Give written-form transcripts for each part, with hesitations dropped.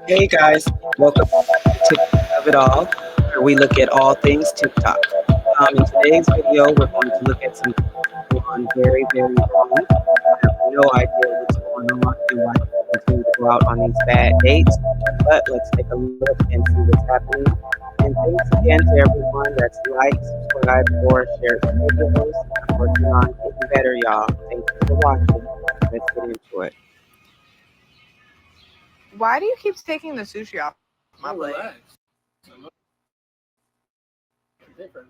Hey guys, welcome to TikTok of It All, where we look at all things TikTok. In today's video, we're going to look at some things gone very, very wrong. I have no idea what's going on and why people continue to go out on these bad dates, but let's take a look and see what's happening. And thanks again to everyone that's liked, subscribed, or shared the videos. I'm working on getting better, y'all. Thank you for watching. Let's get into it. Why do you keep taking the sushi off my plate? Oh, relax. Different.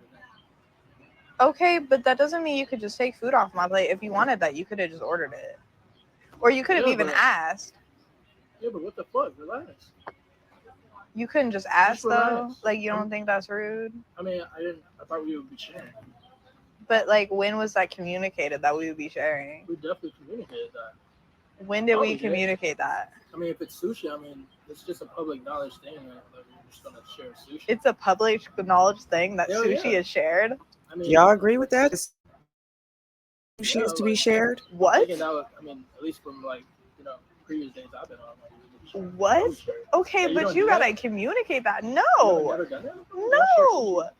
Okay, but that doesn't mean you could just take food off my plate. If you wanted that, you could have just ordered it. Or you could have Yeah, even but- asked. Yeah, but what the fuck? Relax. You couldn't just ask though? relax. Like you don't think that's rude? I mean, I didn't. I thought we would be sharing. But like when was that communicated that we would be sharing? We definitely communicated that. When did Oh, we yeah. communicate that? I mean, if it's sushi, I mean, it's just a public knowledge thing that we're just gonna share sushi. It's a public knowledge thing that Hell sushi yeah. is shared. I mean, Y'all agree with that? Sushi Yeah, is to be like- shared? What? thinking that was, I mean, at least from like previous days I've been on. Like, we would share. What? I would share. Okay, Yeah, you but don't you do gotta that? communicate that. You No. never done that before? You don't share No. sushi?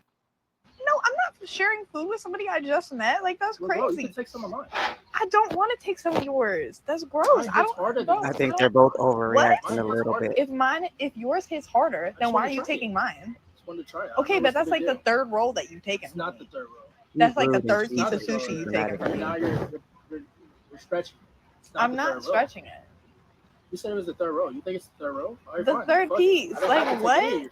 No, I'm not sharing food with somebody I just met. Like that's Well, bro, you crazy. can take some of mine. I don't want to take some of yours. That's gross. Mine I hits don't. harder bro, than I yours. think they're both overreacting Mine a hits little harder. bit. If yours hits harder, then just why wanna are you try it. taking mine? Just wanted to try it. I Okay, know but it's that's a like big the deal. third roll that you've taken. It's not the third row. That's like the Rude third and piece of she's sushi you've taken from And me. now you're stretching. It's not I'm the not third row. stretching it. You said it was the third row. You think it's the third row? All right, The fine. third Fuck it. piece. I don't Like, have to take what? any of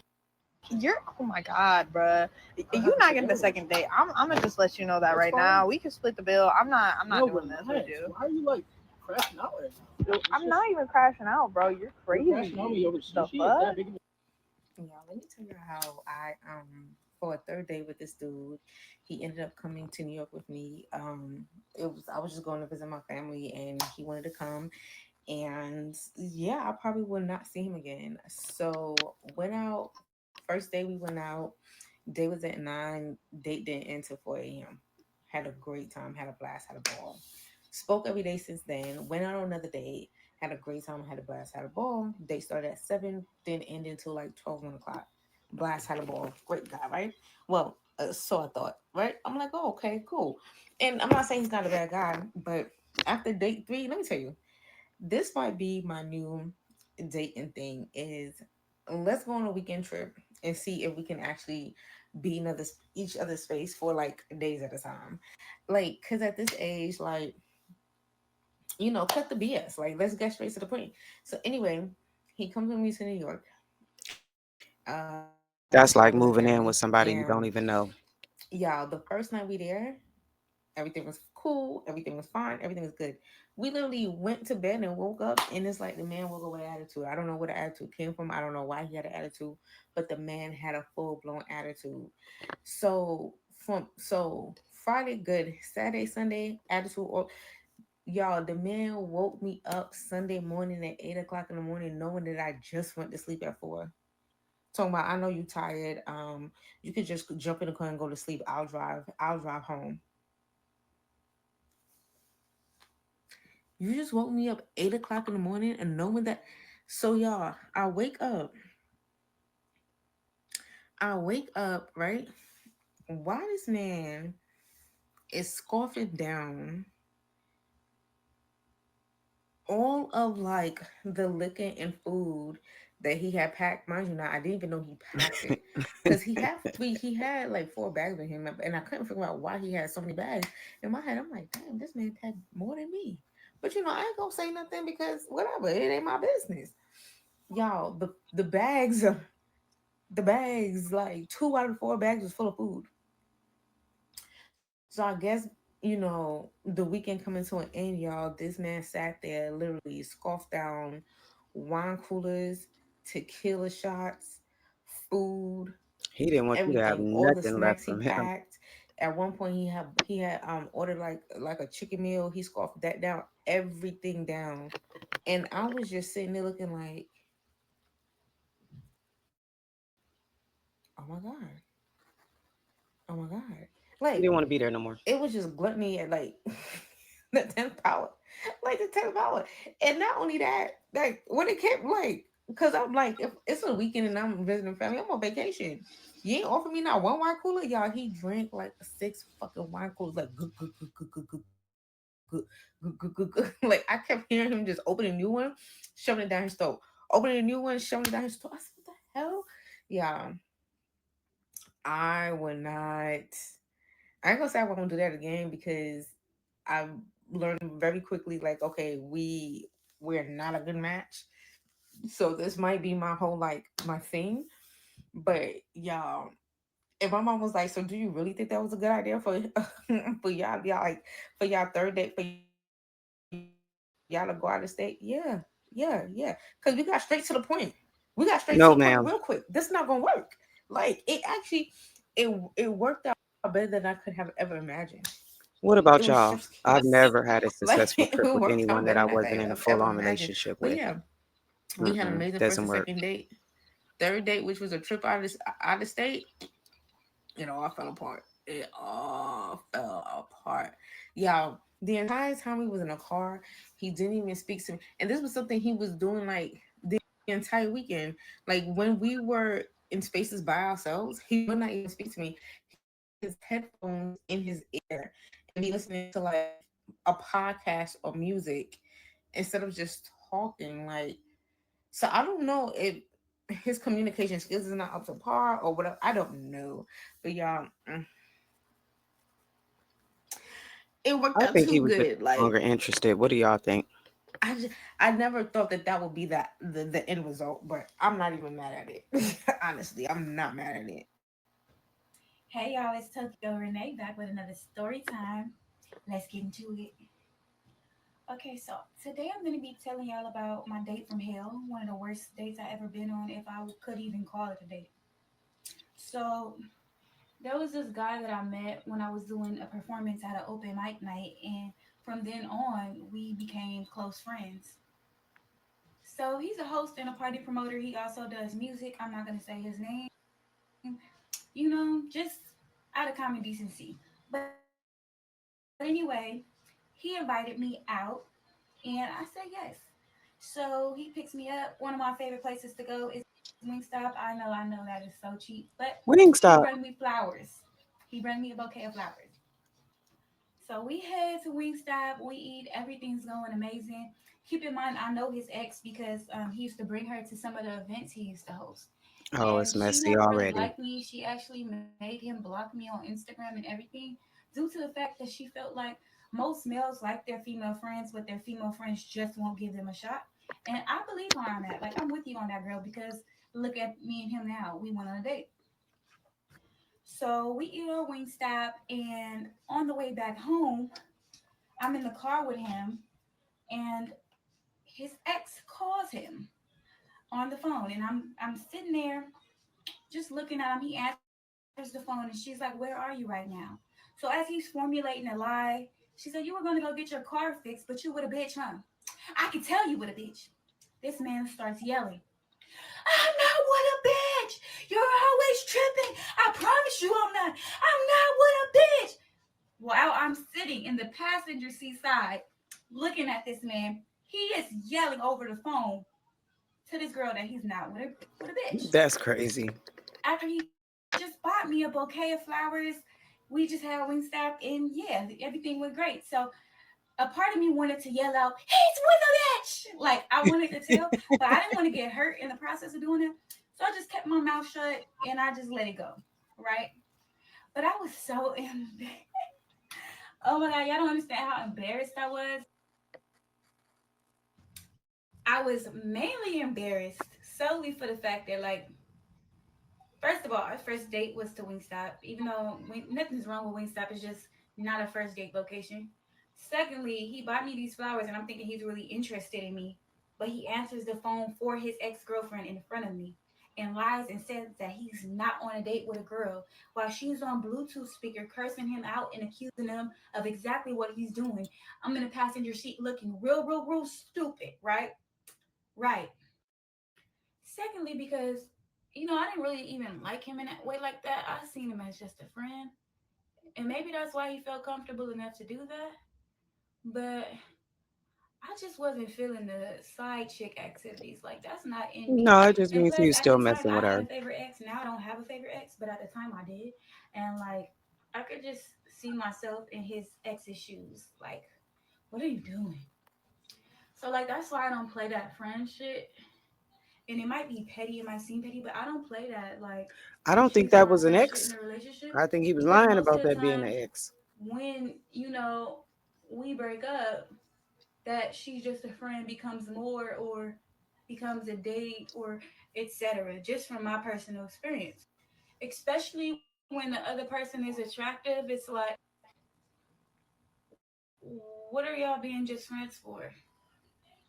You're oh my god, bruh. have You to not take getting the any. second date. I'm gonna just let you know that That's right fine. now. We can split the bill. I'm not No, doing this with relax. you. Why are you like crashing out right now? I'm not even crashing out, bro. You're crazy. You're crashing on me over The sushi. Is fuck? that big of a Yeah, let me tell you how I for a third date with this dude, he ended up coming to New York with me. I was just going to visit my family and he wanted to come, and yeah, I probably will not see him again. So went out, first day we went out, day was at 9, date didn't end till 4 a.m. Had a great time, had a blast, had a ball. Spoke every day since then, went out on another date, had a great time, had a blast, had a ball. Date started at 7, didn't end until like 12, 1 o'clock. Blast, had a ball. Great guy, right? Well, so I thought, right? I'm like, oh, okay, cool. And I'm not saying he's not a bad guy, but after date 3, let me tell you, this might be my new dating thing is let's go on a weekend trip and see if we can actually be in each other's space for like days at a time. Like, cause at this age, like, cut the BS. Like, let's get straight to the point. So anyway, he comes with me to New York. To visit That's like family. moving in with And somebody you don't even know. yeah, the first night we there, everything was cool, everything was fine, everything was good. We literally went to bed and woke up, and it's like the man woke up with an attitude. I don't know where the attitude came from. I don't know why he had an attitude, but the man had a full blown attitude. So Friday good, Saturday, Sunday attitude. Or y'all, the man woke me up Sunday morning at 8 o'clock in the morning, knowing that I just went to sleep at 4. Talking about, I know you tired. You could just jump in the car and go to sleep. I'll drive. I'll drive home. You just woke me up 8 o'clock in the morning and knowing that. So y'all, I wake up. Right? Why this man is scarfing down all of like the liquor and food that he had packed. Mind you, now I didn't even know he packed it because he had like 4 bags with him, and I couldn't figure out why he had so many bags. In my head, I'm like, damn, this man packed more than me. But I ain't gonna say nothing because whatever, it ain't my business. Y'all, the bags, like 2 out of the 4 bags was full of food. So I guess, the weekend coming to an end, y'all. This man sat there, literally scoffed down wine coolers, tequila shots, food, He didn't want you to have everything, all the nothing left snacks he from him. packed. At one point he had ordered like a chicken meal. He scoffed that down, everything down. And I was just sitting there looking like, oh my God. Oh my God. He Like, didn't want to be there no more. it was just gluttony at like the 10th power. Like the 10th power. And not only that, like when it came like Because I'm like, if it's a weekend and I'm visiting family, I'm on vacation. You ain't offer me not one wine cooler, y'all. He drank like six fucking wine coolers, like good, good, good, good, good, good, good, good, good, good, good. Like I kept hearing him just open a new one, shoving it down his throat. Opening a new one, shoving it down his throat. I said, what the hell? Yeah, I would not. I ain't gonna say I won't do that again because I learned very quickly, like, okay, we're not a good match. So this might be my whole like my thing. But y'all, and my mom was like, "So do you really think that was a good idea for for y'all like for y'all third date for y'all to go out of state?" Yeah, yeah. Because we got straight to the point. We got straight to the point real quick. No, This ma'am. not gonna work. Like it actually, it worked out better than I could have ever imagined. It What was about chef's y'all? kiss. I've never had a Like successful it trip with worked out better anyone than that I I could wasn't have in a ever full on imagined. relationship But with. yeah, we had an Mm-mm, amazing first and doesn't work. second date. Third date, which was a trip out of state, it all fell apart. It all fell apart. Y'all, the entire time we was in a car, he didn't even speak to me. And this was something he was doing like the entire weekend. Like when we were in spaces by ourselves, he would not even speak to me. He would put his headphones in his ear and be listening to like a podcast or music instead of just talking. Like, so I don't know if his communication skills is not up to par or whatever. I don't know. But y'all, it worked I out think he too was just good. no Like longer interested. What do y'all think? I never thought that that would be the end result, but I'm not even mad at it. Honestly, I'm not mad at it. Hey y'all, it's Tokyo Renee back with another story time. Let's get into it. Okay, so today I'm going to be telling y'all about my date from hell, one of the worst dates I ever been on, if I could even call it a date. So there was this guy that I met when I was doing a performance at an open mic night, and from then on, we became close friends. So he's a host and a party promoter. He also does music. I'm not going to say his name, just out of common decency. But anyway, he invited me out and I said yes. So he picks me up. One of my favorite places to go is Wingstop. I know that is so cheap, but he brought me Wingstop. flowers. He brought me a bouquet of flowers. So we head to Wingstop. We eat. Everything's going amazing. Keep in mind, I know his ex because he used to bring her to some of the events he used to host. Oh, And it's she messy never really already. liked me. She actually made him block me on Instagram and everything due to the fact that she felt like most males like their female friends, but their female friends just won't give them a shot. And I believe her on that. Like, I'm with you on that, girl, because look at me and him now. We went on a date. So we eat our Wingstop, and on the way back home, I'm in the car with him, and his ex calls him on the phone, and I'm sitting there just looking at him. He answers the phone, and she's like, "Where are you right now?" So as he's formulating a lie, she said, "You were gonna go get your car fixed, but you with a bitch, huh? I can tell you with a bitch." This man starts yelling, "I'm not with a bitch. You're always tripping. I promise you I'm not. I'm not with a bitch." While I'm sitting in the passenger seat side looking at this man, he is yelling over the phone to this girl that he's not with a bitch. That's crazy. After he just bought me a bouquet of flowers, we just had Wingstop, and yeah, everything went great. So a part of me wanted to yell out, "He's with a bitch!" Like I wanted to tell, but I didn't want to get hurt in the process of doing it. So I just kept my mouth shut and I just let it go. Right? But I was so embarrassed. Oh my god, y'all don't understand how embarrassed I was. I was mainly embarrassed solely for the fact that, like, first of all, our first date was to Wingstop, even though nothing's wrong with Wingstop, it's just not a first date location. Secondly, he bought me these flowers, and I'm thinking he's really interested in me, but he answers the phone for his ex girlfriend in front of me and lies and says that he's not on a date with a girl while she's on Bluetooth speaker cursing him out and accusing him of exactly what he's doing. I'm in the passenger seat looking real, real, real stupid, right? Right. Secondly, because I didn't really even like him in that way like that. I seen him as just a friend, and maybe that's why he felt comfortable enough to do that. But I just wasn't feeling the side chick activities. Like that's not in me. No, it just And means plus, you at the still time, messing I with had her. a favorite ex. Now I don't have a favorite ex, but at the time I did. And like, I could just see myself in his ex's shoes. Like, what are you doing? So like, that's why I don't play that friend shit. And it might be petty, it might seem petty, but I don't play that. Like, I don't think chasing that my was an friend shit in ex. a relationship, I think he was because lying most of about the that being time an ex. when we break up, that she's just a friend becomes more or becomes a date or etc. Just from my personal experience, especially when the other person is attractive, it's like, what are y'all being just friends for?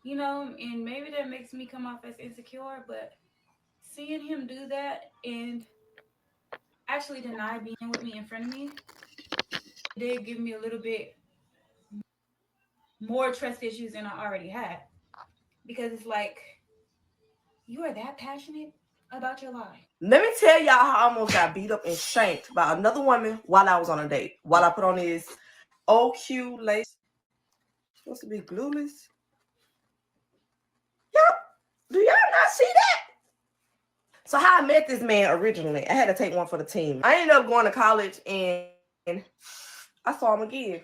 And maybe that makes me come off as insecure, but seeing him do that and actually deny being with me in front of me, it did give me a little bit more trust issues than I already had, because it's like, you are that passionate about your life. Let me tell y'all how I almost got beat up and shanked by another woman while I was on a date. While I put on this OQ lace, supposed to be glueless. Yep. Do y'all not see that? So how I met this man originally, I had to take one for the team. I ended up going to college and I saw him again.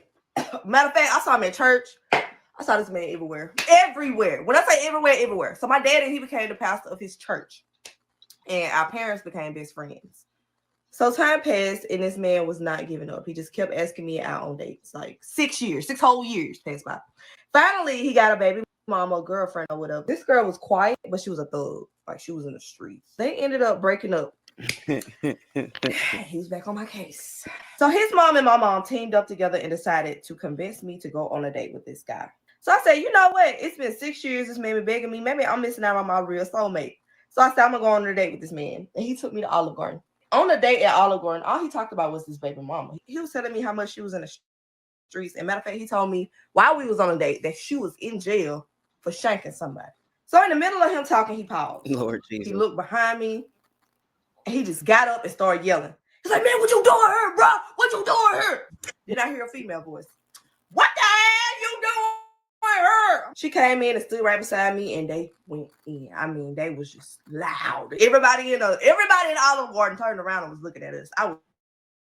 Matter of fact, I saw him at church. I saw this man everywhere. Everywhere. When I say everywhere, everywhere. So my daddy, he became the pastor of his church. And our parents became best friends. So time passed and this man was not giving up. He just kept asking me out on dates. Like 6 years, 6 whole years passed by. Finally, he got a baby mama, a girlfriend or whatever. This girl was quiet, but she was a thug. Like she was in the streets. They ended up breaking up. He was back on my case. So his mom and my mom teamed up together and decided to convince me to go on a date with this guy. So I said, you know what? It's been 6 years. This man been begging me. Maybe I'm missing out on my real soulmate. So I said, I'm going to go on a date with this man. And he took me to Olive Garden. On the date at Olive Garden, all he talked about was this baby mama. He was telling me how much she was in the streets. And matter of fact, he told me while we was on a date that she was in jail for shanking somebody. So in the middle of him talking, he paused. Lord Jesus. He looked behind me and he just got up and started yelling. He's like, man, what you doing here, bro? What you doing here? Then I hear a female voice. What the hell you doing here? She came in and stood right beside me and they went in. I mean, they was just loud. Everybody in Olive Garden turned around and was looking at us. I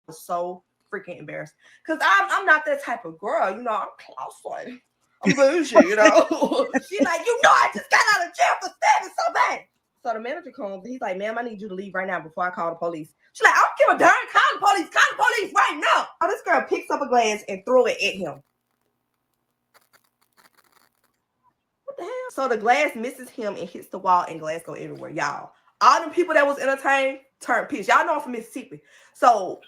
was so freaking embarrassed. Because I'm not that type of girl. I'm claustrophobic. I'm bougie, She like, I just got out of jail for stabbing somebody. So the manager comes and he's like, ma'am, I need you to leave right now before I call the police. She's like, I don't give a darn, call the police right now. Oh, this girl picks up a glass and throw it at him. What the hell? So the glass misses him and hits the wall and glass go everywhere, y'all. All them people that was entertained turned pissed. Y'all know I'm from Mississippi. So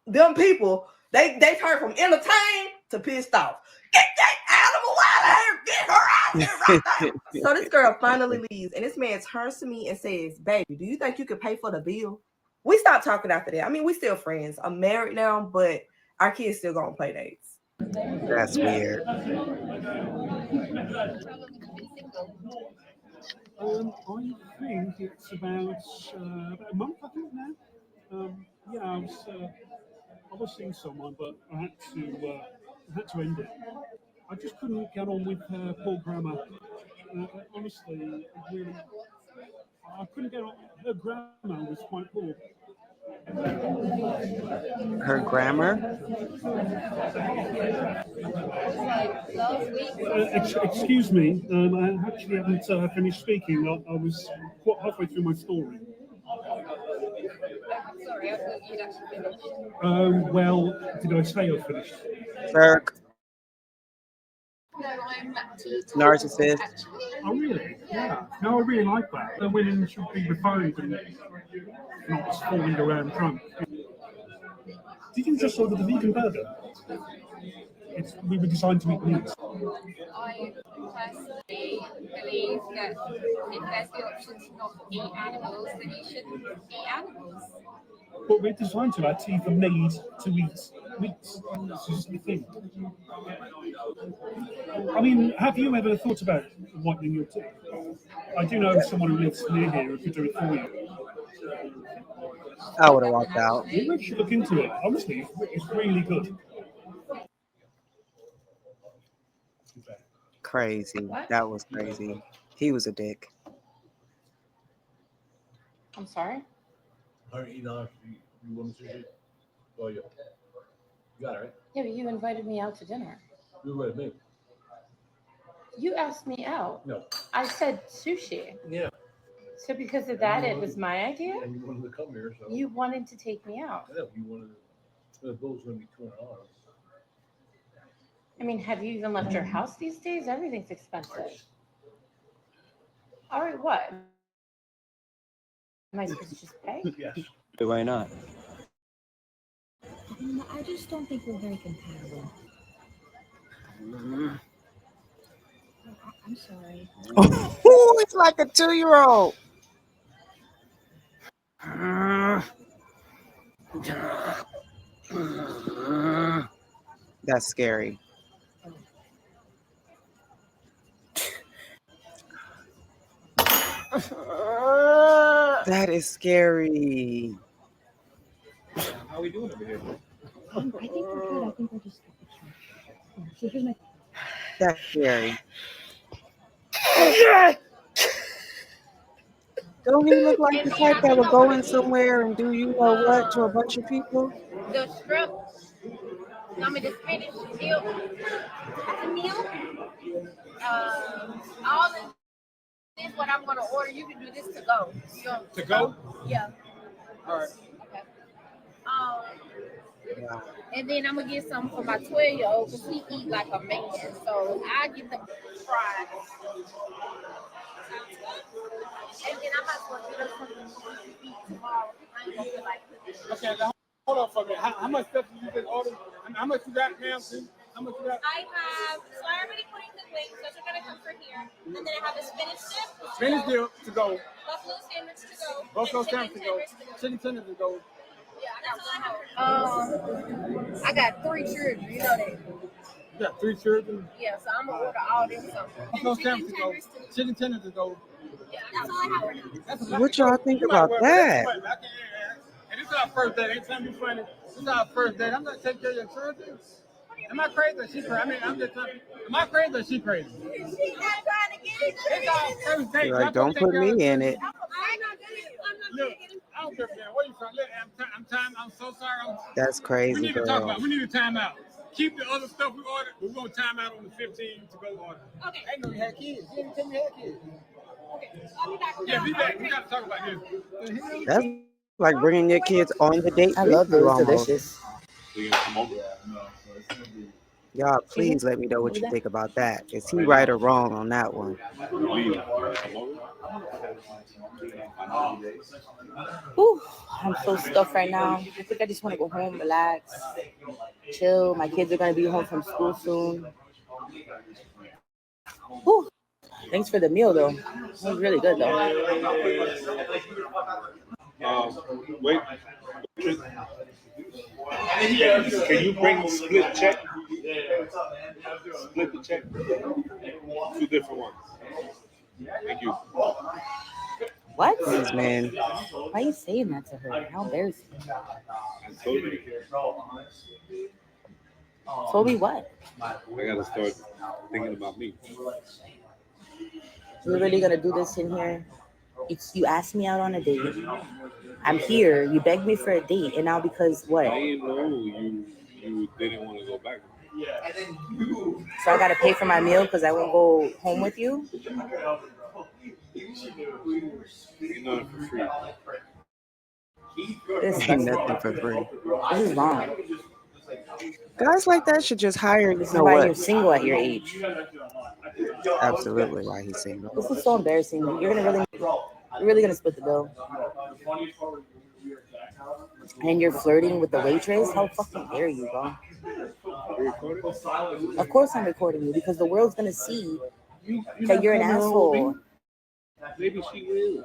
them people, they turned from entertained to pissed off. Get that animal out of here. Get her out of here right now. So this girl finally leaves and this man turns to me and says, baby, do you think you could pay for the bill? We stopped talking after that. I mean, we still friends. I'm married now, but our kids still go on play dates. That's weird. I think it's about a month, I think now. Yeah, I was seeing someone, but I had to end it. I just couldn't get on with poor grammar. Honestly, really, I couldn't get on. Her grammar was quite poor. Her grammar? Excuse me, I actually haven't finished speaking. I was quite halfway through my story. Sorry, I thought you'd actually finished. Well, did I say I finished? Jerk. No, I'm teetotal, Narcissist. actually. Oh, really? Yeah. No, I really like that. The women should be refined and not just falling around drunk. Did you just order the vegan burger? We were designed to eat meat. I personally believe that if there's the option to not eat animals, then you shouldn't eat animals. But we're designed to. Our teeth are made to eat meat. It's just the thing. I mean, have you ever thought about whitening your teeth? I do know someone who lives near here who could do it for you. I I would have haven't walked out. You actually. really should look into it. Honestly, it's really good. crazy. What? That was crazy. He was a dick. I'm sorry. $180. You want sushi? Oh yeah. You got it, right? Yeah, but you invited me out to dinner. You invited me. You asked me out. No. I said sushi. Yeah. So because of And that, you it wanted was to- my idea. And you wanted to come here, so You wanted to take me out. yeah, you wanted to, the bill's gonna be $200. I mean, have you even left your house these days? Everything's expensive. All right, what? Am I supposed to just pay? Yes. Why not? I just don't think we're very compatible. I'm sorry. Oh, it's like a 2-year-old. That's scary. That is scary. How are we doing over here? I think we're good. I think we're just. So here's my. That's scary. Don't he look like the type that would go in somewhere and do you know what to a bunch of people? The strip, I mean the spinach meal, the meal, all this what I'm gonna order. You can do this to go. To go? Yeah. All right. Okay. Yeah. And then I'm gonna get some for my 12-year-old because he eat like a man. So I get the fries. And then I'm about to get her something to eat tomorrow. I ain't gonna feel like cooking. Okay, now hold on for a minute. How much stuff did you just order? How much you got, ma'am? How much you got? I have, so I already put in the wings, those are gonna come for here. And then I have a spinach dip. Spinach dip to go. Buffalo sandwich to go. Buffalo and sandwich to go. Chicken tenders to go. Yeah, that's all I have. I got 3 children. You know that. You got 3 children. Yeah, so I'm gonna order all them something. Buffalo sandwich to go. Chicken tenders to go. Yeah, that's all I have right now. That's What y'all think about that? And this is our first date. Ain't trying to be funny. This is our first date. I'm not taking care of your children. Am I crazy or she crazy? I mean, I'm just trying. Am I crazy or she crazy? She's not trying to get it. It's our first date. You're like, don't put me in it. Look, I don't care, man. Where you from? Look, I'm so sorry. That's We crazy, need to talk girl. about. We need to time out. Keep the other stuff we ordered. We're gonna time out on the 15 to go order. Okay. I didn't know you had kids. You didn't tell me you had kids. Okay, I'll be back. Yeah, be back. We gotta talk about this. That's like bringing your kids on the date. I love with you those almost. delicious. So you gonna come over? Y'all, please let me know what you think about that. Is he right or wrong on that one? Leave. Come over? Whew, I'm so stuffed right now. I think I just want to go home, relax, chill. My kids are going to be home from school soon. Whew. Thanks for the meal, though. It was really good, though. Wait. Can you bring split check? Split the check. 2 different ones. Thank you. What? Please, man. Why are you saying that to her? How embarrassing. I told you. Told me what? I gotta start thinking about me. We're really going to do this in here? You asked me out on a date. I'm here. You begged me for a date. And now because what? I didn't know you didn't want to go back. So I got to pay for my meal because I won't go home with you? Ain't nothing for free. This Ain't nothing for free. is wrong. Guys like that should just hire, you This is know why what? you're single at your age. Absolutely why he's single. This is so embarrassing. You're really gonna split the bill. And you're flirting with the waitress? How fucking dare you, bro? Of course I'm recording you because the world's gonna see that you're an asshole. Maybe she will.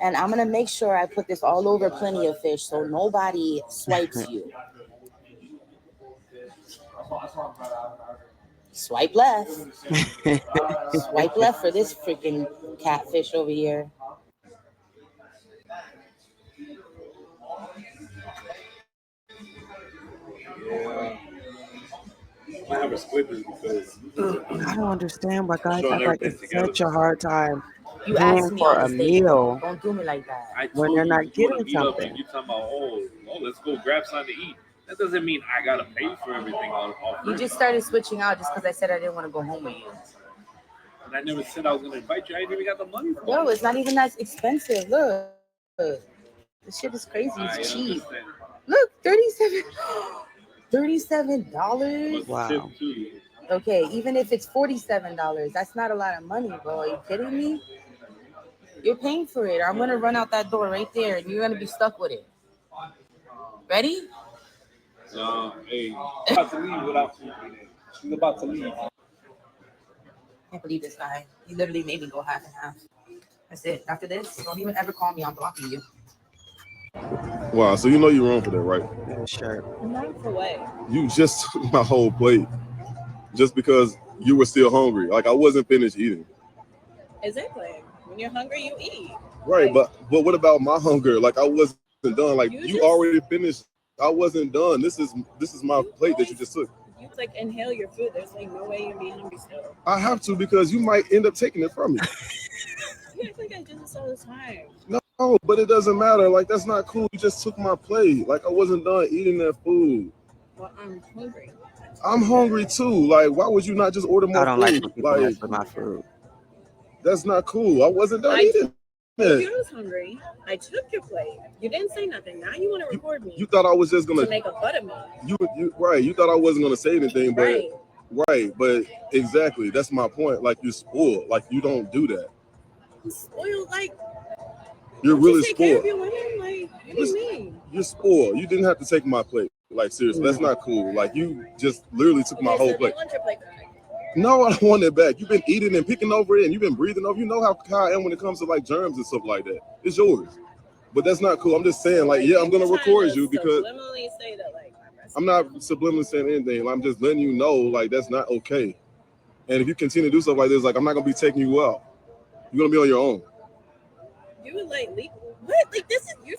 And I'm gonna make sure I put this all over Plenty of Fish so nobody swipes you. Swipe left. Swipe left for this freaking catfish over here. I have a split this because I don't understand why guys showing act like everything it's together. such a hard time You paying asked me for on the a stage though. meal Don't do me like that. I when told they're you not you want getting to meet up and something. you talking about let's go grab something to eat. That doesn't mean I gotta pay for everything all You first. just started switching out just because I said I didn't want to go home with you. And I never said I was gonna invite you. I ain't even got the money for No, it. it's not even that expensive. Look, this shit is crazy. It's cheap. I understand. Look, $37. What's the tip Wow. too? Okay, even if it's $47, that's not a lot of money, bro. Are you kidding me? You're paying for it. I'm gonna run out that door right there, and you're gonna be stuck with it. Ready? Hey, about to leave without food. She's about to leave. Can't believe this guy. He literally made me go half and half. That's it. After this, don't even ever call me. I'm blocking you. Wow, so you know you're wrong for that, right? That shirt. Not for what? You just took my whole plate just because you were still hungry. Like I wasn't finished eating. Exactly. When you're hungry, you eat. Right, Like, but what about my hunger? Like I wasn't done. Like you you just already finished. I wasn't done. This is my you plate that you always just took. you like inhale your food. There's like no way you'd be hungry still. I have to because you might end up taking it from me. You act like I do this all the time. No, but it doesn't matter. Like that's not cool. You just took my plate. Like I wasn't done eating that food. Well, I'm hungry. I'm hungry too. Like why would you not just order I more don't like food? when people mess Like with my food. that's not cool. I wasn't done I eating told it. you I was hungry. I took your plate. You didn't say nothing. Now you want to record You me thought I was just to gonna make a butt of me. you right. You thought I wasn't gonna say anything, but Right. right, but exactly. That's my point. Like you're spoiled. Like you don't do that. I'm spoiled. Like, You're don't you really take care of spoiled. your women? Like, what do you mean? You're spoiled. You didn't have to take my plate. Like seriously, that's No. not cool. Like you just literally took my Okay, whole so do plate. you want your plate back? No, I don't want it back. You've been eating and picking over it, and you've been breathing over. You know how I am when it comes to like germs and stuff like that. It's yours, but that's not cool. I'm just saying, like, yeah, I'm gonna You're record trying to you because subliminally say that, like, my breast I'm not subliminally saying anything. I'm just letting you know, like, that's not okay. And if you continue to do stuff like this, like, I'm not gonna be taking you out. You're gonna be on your own. you would like leave. What? Like, this is you.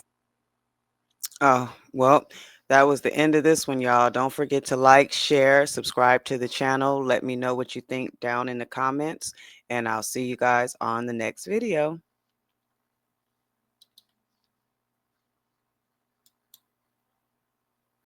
Oh, well, that was the end of this one, y'all. Don't forget to like, share, subscribe to the channel. Let me know what you think down in the comments, and I'll see you guys on the next video.